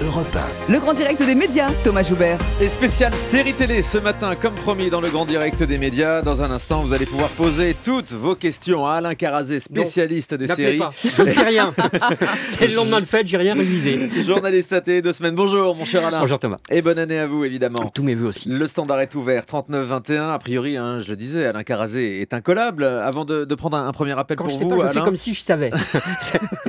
Europe 1. Le grand direct des médias, Thomas Joubert. Et spécial série télé ce matin, comme promis dans le grand direct des médias. Dans un instant, vous allez pouvoir poser toutes vos questions à Alain Carazé, spécialiste des séries. Pas. Je ne sais rien. C'est le lendemain de fête, j'ai rien révisé. Journaliste AT, 2 semaines. Bonjour mon cher Alain. Bonjour Thomas. Et bonne année à vous évidemment. Tous mes vœux aussi. Le standard est ouvert, 39-21. A priori, je le disais, Alain Carazé est incollable. Avant de prendre un premier appel Quand pour je sais vous, pas, je Alain. fais comme si je savais.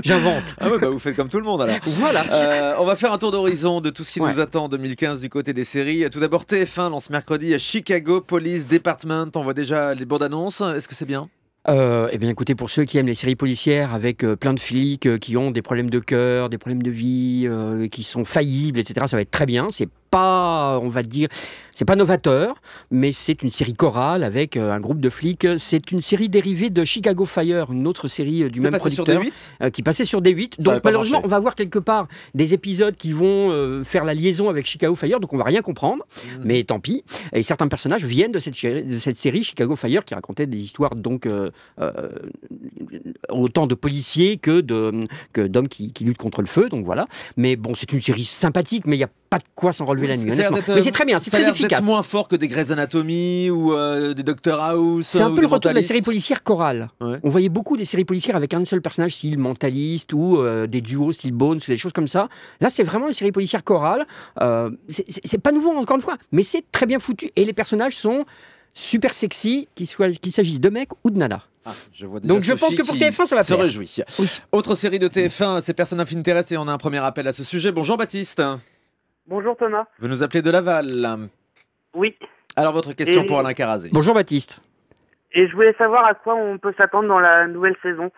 J'invente. Ah ouais, bah vous faites comme tout le monde alors. Voilà. On va faire un tour d'horizon de tout ce qui nous attend en 2015 du côté des séries. Tout d'abord, TF1 lance mercredi Chicago Police Department. On voit déjà les bandes annonces. Est-ce que c'est bien ? Eh bien écoutez, pour ceux qui aiment les séries policières avec plein de flics qui ont des problèmes de cœur, des problèmes de vie, qui sont faillibles, etc., ça va être très bien. C'est pas, on va dire, c'est pas novateur, mais c'est une série chorale avec un groupe de flics. C'est une série dérivée de Chicago Fire, une autre série du même producteur, qui passait sur D8. Donc malheureusement, on va voir quelque part des épisodes qui vont faire la liaison avec Chicago Fire, donc on va rien comprendre, mais tant pis. Et certains personnages viennent de cette série Chicago Fire qui racontait des histoires donc autant de policiers que d'hommes qui luttent contre le feu, donc voilà. Mais bon, c'est une série sympathique, mais il n'y a pas de quoi s'en relever la nuit, honnêtement. Mais c'est très bien, c'est très efficace. C'est moins fort que des Grey's Anatomy ou des Dr House. C'est un peu le retour de la série policière chorale. Ouais. On voyait beaucoup des séries policières avec un seul personnage, style Mentaliste, ou des duos, style Bones, ou des choses comme ça. Là, c'est vraiment une série policière chorale. C'est pas nouveau, encore une fois, mais c'est très bien foutu. Et les personnages sont super sexy, qu'il s'agisse de mecs ou de nanas. Donc je pense que pour TF1 ça va plaire. Se réjouit. Oui. Autre série de TF1, c'est Person of Interest et on a un premier appel à ce sujet. Bonjour Baptiste. Bonjour Thomas. Vous nous appelez de Laval. Oui. Alors votre question pour Alain Carazé. Bonjour Baptiste. Et je voulais savoir à quoi on peut s'attendre dans la nouvelle saison.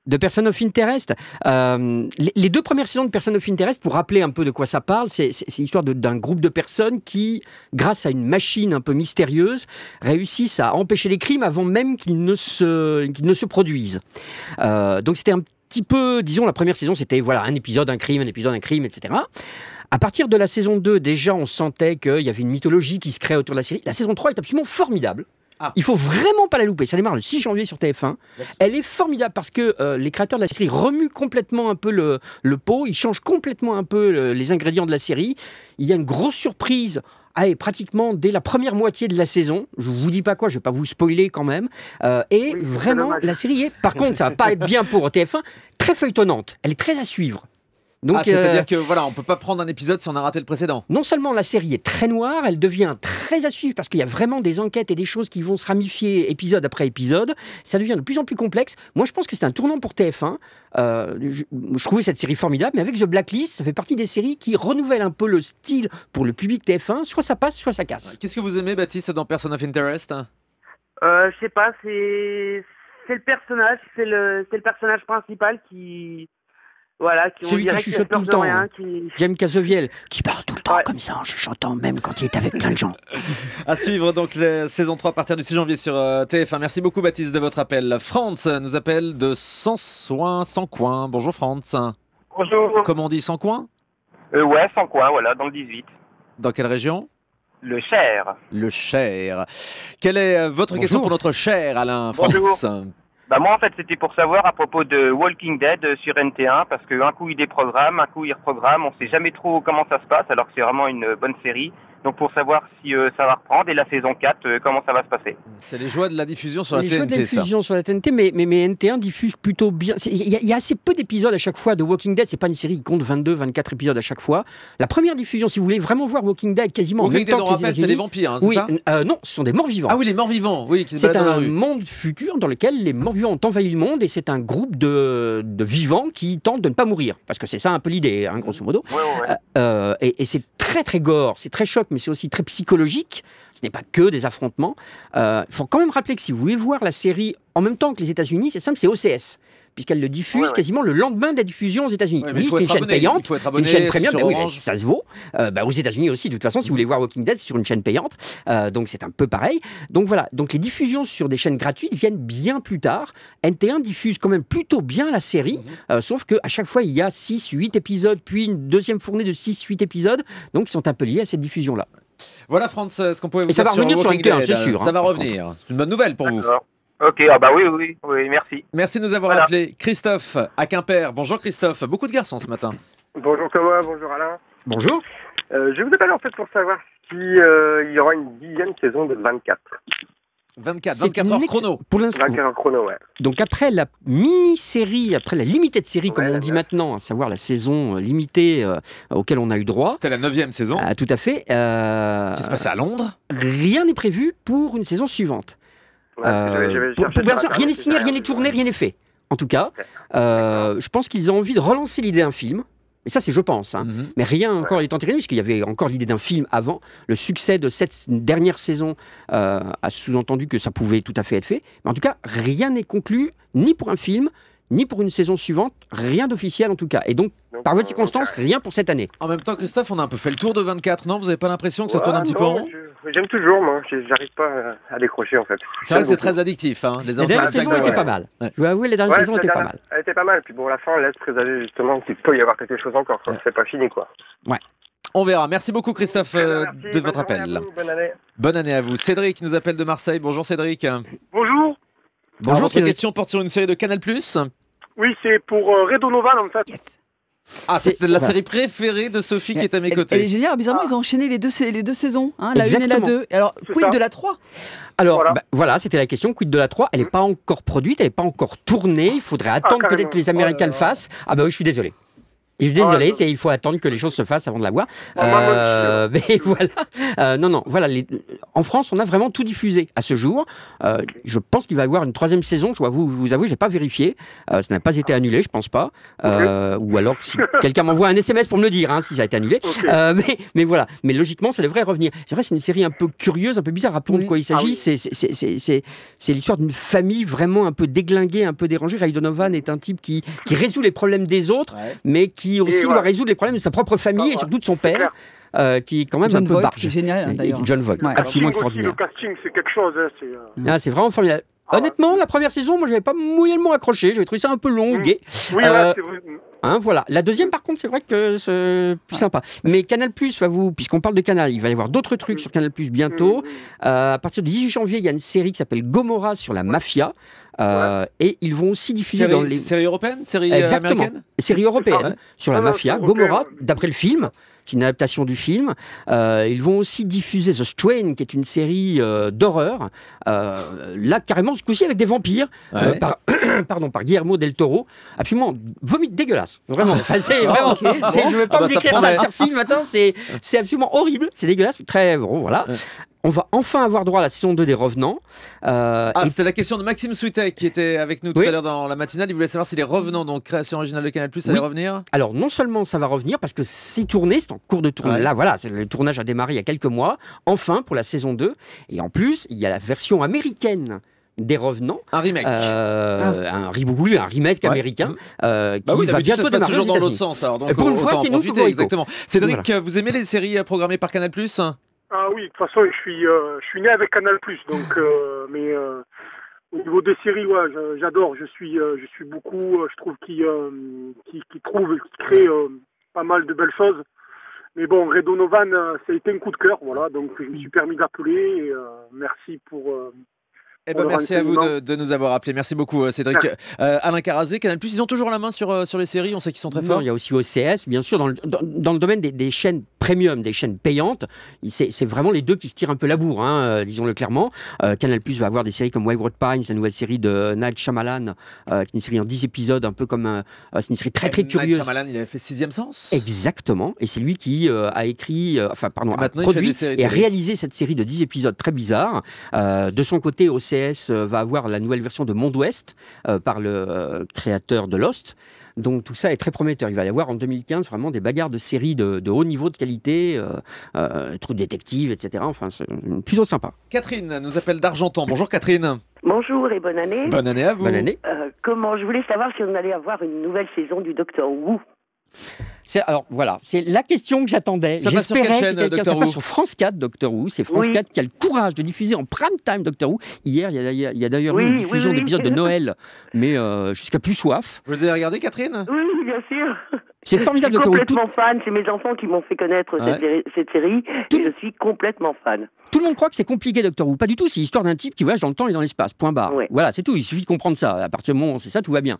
De Person of Interest, les 2 premières saisons de Person of Interest, pour rappeler un peu de quoi ça parle, c'est l'histoire d'un groupe de personnes qui, grâce à une machine un peu mystérieuse, réussissent à empêcher les crimes avant même qu'ils ne se produisent. Donc c'était un petit peu, disons, la première saison, c'était voilà, un épisode, un crime, etc. À partir de la saison 2, déjà, on sentait qu'il y avait une mythologie qui se créait autour de la série. La saison 3 est absolument formidable. Il faut vraiment pas la louper. Ça démarre le 6 janvier sur TF1. Elle est formidable parce que les créateurs de la série remuent complètement un peu le pot. Ils changent complètement un peu les ingrédients de la série. Il y a une grosse surprise. Pratiquement dès la première moitié de la saison, je vous dis pas quoi, je vais pas vous spoiler quand même. Oui, vraiment, la série est, par contre, ça va pas être bien pour TF1, très feuilletonnante. Elle est très à suivre. Donc, c'est-à-dire que voilà, on peut pas prendre un épisode si on a raté le précédent. Non seulement la série est très noire, elle devient très à suivre parce qu'il y a vraiment des enquêtes et des choses qui vont se ramifier épisode après épisode. Ça devient de plus en plus complexe. Moi, je pense que c'est un tournant pour TF1. Je trouvais cette série formidable, mais avec The Blacklist, ça fait partie des séries qui renouvellent un peu le style pour le public TF1. Soit ça passe, soit ça casse. Qu'est-ce que vous aimez, Baptiste, dans Person of Interest ? Je sais pas, c'est le personnage, c'est le personnage principal qui... Voilà, celui qui chuchote tout le temps, James Cazeville, qui parle tout le temps comme ça en chuchotant, même quand il est avec plein de gens. À suivre donc la saison 3 à partir du 6 janvier sur TF1. Merci beaucoup Baptiste de votre appel. France nous appelle de Sancoin. Bonjour France. Bonjour. Comment on dit, Sancoin ? Ouais, Sancoin, voilà, dans le 18. Dans quelle région ? Le Cher. Le Cher. Quelle est votre question pour notre Cher Alain, France ? Bonjour. Moi, en fait, c'était pour savoir à propos de Walking Dead sur NT1, parce qu'un coup, il déprogramme, un coup, il reprogramme. On ne sait jamais trop comment ça se passe, alors que c'est vraiment une bonne série. Donc, pour savoir si ça va reprendre, et la saison 4, comment ça va se passer. C'est les joies de la diffusion sur la TNT, les joies de la diffusion sur la TNT, mais NT1 diffuse plutôt bien. Il y a assez peu d'épisodes à chaque fois de Walking Dead. C'est pas une série qui compte 22, 24 épisodes à chaque fois. La première diffusion, si vous voulez vraiment voir Walking Dead quasiment en même temps que les États-Unis, c'est des vampires, c'est ça ? Non, ce sont des morts-vivants. Ah oui, les morts-vivants, oui, qui se c'est baladent dans la rue. un monde futur dans lequel les morts-vivants ont envahi le monde et c'est un groupe de vivants qui tentent de ne pas mourir. Parce que c'est ça un peu l'idée, hein, grosso modo. Ouais. Et c'est très très gore, c'est très choc, mais c'est aussi très psychologique. Ce n'est pas que des affrontements. Il faut quand même rappeler que si vous voulez voir la série en même temps que les États-Unis, c'est simple, c'est OCS. Puisqu'elle le diffuse quasiment le lendemain de la diffusion aux États-unis. Oui, c'est une chaîne payante, c'est une chaîne premium, oui, ça se vaut. Aux États-Unis aussi, de toute façon, si vous voulez voir Walking Dead, c'est sur une chaîne payante, donc c'est un peu pareil. Donc voilà, donc les diffusions sur des chaînes gratuites viennent bien plus tard. NT1 diffuse quand même plutôt bien la série, sauf qu'à chaque fois, il y a 6-8 épisodes, puis une deuxième fournée de 6-8 épisodes, donc ils sont un peu liés à cette diffusion-là. Voilà, France, ce qu'on pouvait vous dire. Et ça va revenir sur NT1, c'est sûr. Ça va revenir. C'est une bonne nouvelle pour vous. Ok, oui, merci. Merci de nous avoir appelés. Christophe, à Quimper. Bonjour Christophe. Beaucoup de garçons ce matin. Bonjour Thomas, bonjour Alain. Bonjour. Je vous appelle en fait pour savoir si il y aura une 10e saison de 24. 24 heures chrono. Pour l'instant. 24 heures chrono, ouais. Donc après la mini-série, après la limited série, comme Ouais, on dit ouais. maintenant, à savoir la saison limitée auquel on a eu droit. C'était la 9e saison. Tout à fait. Qui se passait à Londres. Rien n'est prévu pour une saison suivante. Ouais, j'avais Pour cherché bien sur sûr, rien n'est Internet, signé, rien n'est tourné, rien n'est fait. En tout cas, je pense qu'ils ont envie de relancer l'idée d'un film. Et ça, c'est je pense. Hein. Mhm. Mais rien encore n'est entériné, puisqu'il y avait encore l'idée d'un film avant. Le succès de cette dernière saison a sous-entendu que ça pouvait tout à fait être fait. Mais en tout cas, rien n'est conclu, ni pour un film, ni pour une saison suivante. Rien d'officiel, en tout cas. Et donc, par voie de circonstance, rien pour cette année. En même temps, Christophe, on a un peu fait le tour de 24, non? Vous n'avez pas l'impression que ça tourne un petit peu en rond? J'aime toujours, moi. J'arrive pas à décrocher, en fait. C'est vrai que c'est très addictif, hein, les La dernière enfants de saison Jack était Bauer. pas mal. Ouais. Je dois avouer, la dernière saison était pas mal. Elle était pas mal. Puis bon, la fin, elle laisse présager justement qu'il peut y avoir quelque chose encore. Quoi. C'est pas fini, quoi. On verra. Merci beaucoup, Christophe, Merci, de bonne votre journée à appel. vous, bonne année. Bonne année à vous. Cédric nous appelle de Marseille. Bonjour, Cédric. Bonjour. Alors, votre Cédric. question porte sur une série de Canal+. Oui, c'est pour Redonovan en fait. Yes. Ah, c'est C'est- la voilà. série préférée de Sophie qui est à mes Elle est côtés. géniale. Bizarrement, ils ont enchaîné les deux saisons, hein, la 1 et la Exactement. 2. Et alors, C'est quid ça. de la 3? Alors, Voilà. voilà, c'était la question. Quid de la 3? Elle n'est pas encore produite, elle n'est pas encore tournée. Il faudrait attendre carrément. peut-être que les Américains le fassent. Ah bah oui, je suis désolé. Je suis désolé, il faut attendre que les choses se fassent avant de la voir. Mais voilà. Non, voilà. En France, on a vraiment tout diffusé à ce jour. Je pense qu'il va y avoir une 3e saison. Je vous avoue, je n'ai pas vérifié. Ça n'a pas été annulé, je pense pas. Ou alors, si quelqu'un m'envoie un SMS pour me le dire, hein, si ça a été annulé. Mais voilà. Mais logiquement, ça devrait revenir. C'est vrai, c'est une série un peu curieuse, un peu bizarre. Rappelons de quoi il s'agit. C'est l'histoire d'une famille vraiment un peu déglinguée, un peu dérangée. Ray Donovan est un type qui résout les problèmes des autres, Ouais. mais qui aussi doit voilà. résoudre les problèmes de sa propre famille et surtout de son père, qui est quand même John un peu Voight, barge. qui est génial, hein, Et d'ailleurs. John Voight, Ouais. absolument Le casting aussi, extraordinaire. le casting, c'est quelque chose. Hein, C'est vraiment formidable. Honnêtement, la première saison, moi, j'avais pas moyennement accroché. J'avais trouvé ça un peu long, Mm. gai. Oui, ouais, c'est vrai. Voilà. La deuxième, par contre, c'est vrai que c'est plus sympa. Mais Canal+, puisqu'on parle de Canal, il va y avoir d'autres trucs sur Canal+, bientôt. À partir du 18 janvier, il y a une série qui s'appelle Gomorrah sur la mafia. Et ils vont aussi diffuser dans les Série européenne? Série Exactement. américaine? série européenne Ouais. sur la Ah, mafia, c'est Gomorrah, européen. d'après le film. C'est une adaptation du film. Ils vont aussi diffuser The Strain, qui est une série d'horreur. Là, carrément, ce coup-ci avec des vampires, Ouais. par Guillermo del Toro. Absolument dégueulasse. Vraiment. Enfin, c'est vraiment. ok. Je ne vais pas Ah bah, vous ça décrire ça à promet. cette heure-ci le matin. C'est absolument horrible. C'est dégueulasse. Très bon, voilà. On va enfin avoir droit à la saison 2 des Revenants. C'était la question de Maxime Souitek qui était avec nous tout Oui. à l'heure dans la matinale. Il voulait savoir si les Revenants, donc création originale de Canal+, allaient Oui. revenir. Alors, non seulement ça va revenir, parce que c'est tourné, c'est en cours de tournage. Ouais. Là, voilà, le tournage a démarré il y a quelques mois, enfin, pour la saison 2. Et en plus, il y a la version américaine des Revenants. Un remake. Un remake Ouais. américain qui Bah oui, va d'habitude, ça bientôt se passe démarrer toujours aux dans l'autre États-Unis. sens. Alors, donc, Et pour une fois, autant c'est en nous, profiter, Cocorico. exactement. Cédric, vous aimez les séries programmées par Canal+? Ah oui, de toute façon, je suis né avec Canal+, donc, mais au niveau des séries, ouais, j'adore. Je suis beaucoup. Je trouve qu'il crée pas mal de belles choses. Mais bon, Ray Donovan, ça a été un coup de cœur, voilà. Donc, je me suis permis d'appeler. Et, merci pour. Eh ben, On merci aura à un vous peu de nous avoir appelés. Merci beaucoup, Cédric. Alain Carazé, Canal+, ils ont toujours la main sur les séries. On sait qu'ils sont très Non, forts. il y a aussi OCS, bien sûr, dans le domaine des chaînes premium, des chaînes payantes. C'est vraiment les deux qui se tirent un peu la bourre, hein, disons-le clairement. Canal+ va avoir des séries comme Wayward Pines, la nouvelle série de Night Shyamalan, qui est une série en 10 épisodes, un peu comme... c'est une série très Night curieuse. Shyamalan, il avait fait Sixième Sens. Exactement, et c'est lui qui a écrit, a maintenant, il fait des produit séries et a télé. réalisé cette série de 10 épisodes très bizarres. De son côté, OCS va avoir la nouvelle version de Monde Ouest par le créateur de Lost. Donc tout ça est très prometteur. Il va y avoir en 2015 vraiment des bagarres de séries de haut niveau de qualité, trucs détectives, etc. Enfin, c'est plutôt sympa. Catherine nous appelle d'Argentan. Bonjour Catherine. Bonjour et bonne année. Bonne année à vous. Bonne année. Comment je voulais savoir si on allait avoir une nouvelle saison du Docteur Who. Alors voilà, c'est la question que j'attendais. Ça passe sur J'espérais quelle chaîne, que quelqu'un- Doctor ça passe Who sur France 4, Doctor Who. C'est France Oui. 4 qui a le courage de diffuser en prime time Doctor Who. Hier, il y a d'ailleurs eu une Oui, diffusion oui, oui. d'épisodes de Noël, mais jusqu'à plus soif. Vous les avez regardés, Catherine? Oui, bien sûr. C'est formidable, Je suis Doctor Who. complètement fan. C'est mes enfants qui m'ont fait connaître cette série. Et je suis complètement fan. Tout le monde croit que c'est compliqué, Doctor Who. Pas du tout. C'est l'histoire d'un type qui voyage dans le temps et dans l'espace. Point barre. Ouais. Voilà, c'est tout. Il suffit de comprendre ça. À partir du moment où on sait ça, tout va bien.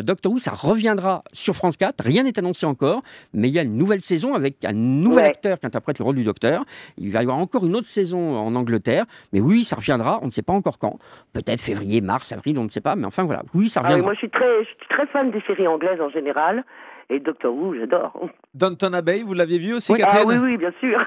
Doctor Who, ça reviendra sur France 4. Rien n'est annoncé encore. Mais il y a une nouvelle saison avec un nouvel acteur qui interprète le rôle du Docteur. Il va y avoir encore une autre saison en Angleterre. Mais oui, ça reviendra. On ne sait pas encore quand. Peut-être février, mars, avril, on ne sait pas. Mais enfin, voilà. Oui, ça reviendra. Moi, je suis très fan des séries anglaises en général. Et Doctor Who, j'adore. Downton Abbey, vous l'aviez vu aussi, Oui. Catherine? Oui, bien sûr.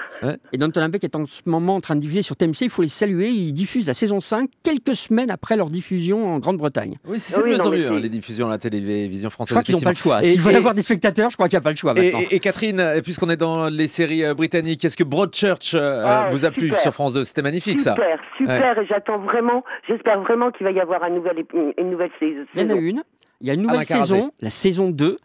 Et Downton Abbey qui est en ce moment en train de diffuser sur TMC, il faut les saluer. Ils diffusent la saison 5 quelques semaines après leur diffusion en Grande-Bretagne. Oui, c'est de mieux en mieux, les diffusions à la télévision Je française. crois qu'ils n'ont pas le choix. S'ils veulent avoir des spectateurs, je crois qu'il n'y a pas le choix maintenant. Et Catherine, puisqu'on est dans les séries britanniques, est-ce que Broadchurch vous a plu sur France 2? C'était magnifique, ça. Super. Et j'espère vraiment qu'il va y avoir une nouvelle saison. Il y en a une. Il y a une nouvelle saison, la saison 2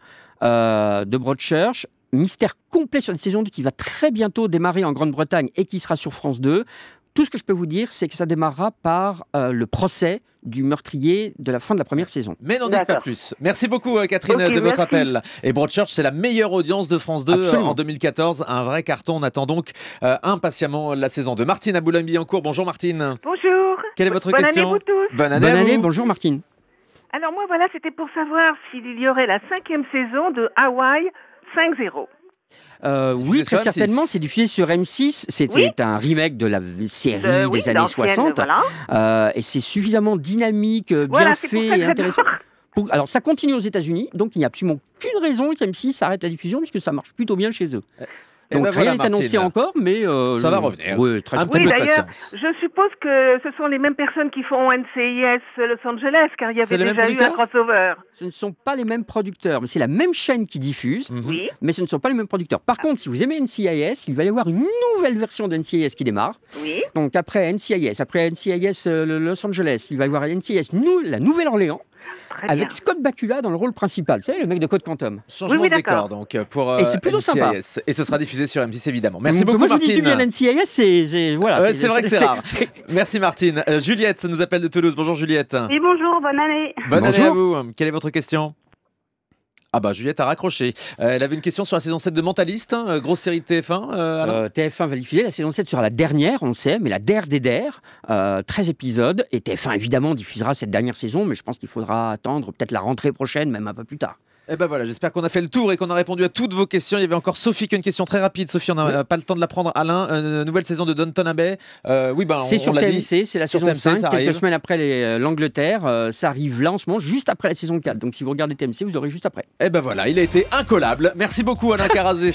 de Broadchurch. Mystère complet sur la saison 2 qui va très bientôt démarrer en Grande-Bretagne et qui sera sur France 2. Tout ce que je peux vous dire, c'est que ça démarrera par le procès du meurtrier de la fin de la première saison. Mais n'en dites pas plus. Merci beaucoup, Catherine, de votre appel. Et Broadchurch, c'est la meilleure audience de France 2 en 2014. Un vrai carton. On attend donc impatiemment la saison 2. Martine à Boulogne-Billancourt. Bonjour, Martine. Bonjour. Quelle est votre Bonne question? année, vous tous. Bonne année. Bonjour, Martine. Alors moi, voilà, c'était pour savoir s'il y aurait la 5e saison de Hawaii 5-0. Oui, très certainement. C'est diffusé sur M6. C'est un remake de la série des années 60. Voilà. Et c'est suffisamment dynamique, bien fait et intéressant. Alors, ça continue aux États-Unis, donc il n'y a absolument aucune raison qu'M6 arrête la diffusion, puisque ça marche plutôt bien chez eux. Donc rien n'est annoncé encore, mais ça va revenir. Oui, très un petit peu de patience. Je suppose que ce sont les mêmes personnes qui font NCIS Los Angeles, car il y avait déjà eu un crossover. Ce ne sont pas les mêmes producteurs, mais c'est la même chaîne qui diffuse, mais ce ne sont pas les mêmes producteurs. Par contre, si vous aimez NCIS, il va y avoir une nouvelle version de NCIS qui démarre. Oui. Donc après NCIS Los Angeles, il va y avoir NCIS la Nouvelle-Orléans. Avec Scott Bakula dans le rôle principal, vous savez, le mec de Code Quantum. Changement de décor, donc, pour et c'est plutôt NCIS. sympa. Et ce sera diffusé sur M6, évidemment. Merci beaucoup, moi, Martine. Je dis du bien NCIS, c'est voilà. C'est vrai que c'est rare. Merci, Martine. Juliette nous appelle de Toulouse. Bonjour, Juliette. Et bonjour, bonne année. Bonne année à vous. Quelle est votre question? Ah bah Juliette a raccroché. Elle avait une question sur la saison 7 de Mentaliste, grosse série de TF1. TF1 va diffuser, la saison 7 sera la dernière, on le sait, mais la der des der, 13 épisodes, et TF1 évidemment diffusera cette dernière saison, mais je pense qu'il faudra attendre peut-être la rentrée prochaine, même un peu plus tard. Et ben voilà, j'espère qu'on a fait le tour et qu'on a répondu à toutes vos questions. Il y avait encore Sophie qui a une question très rapide. Sophie, on n'a pas le temps de la prendre. Alain, nouvelle saison de Downton Abbey. C'est sur TMC, c'est la saison TMC, 5, quelques semaines après l'Angleterre. Ça arrive là en ce moment, juste après la saison 4. Donc si vous regardez TMC, vous l'aurez juste après. Et ben voilà, il a été incollable. Merci beaucoup Alain Carazé.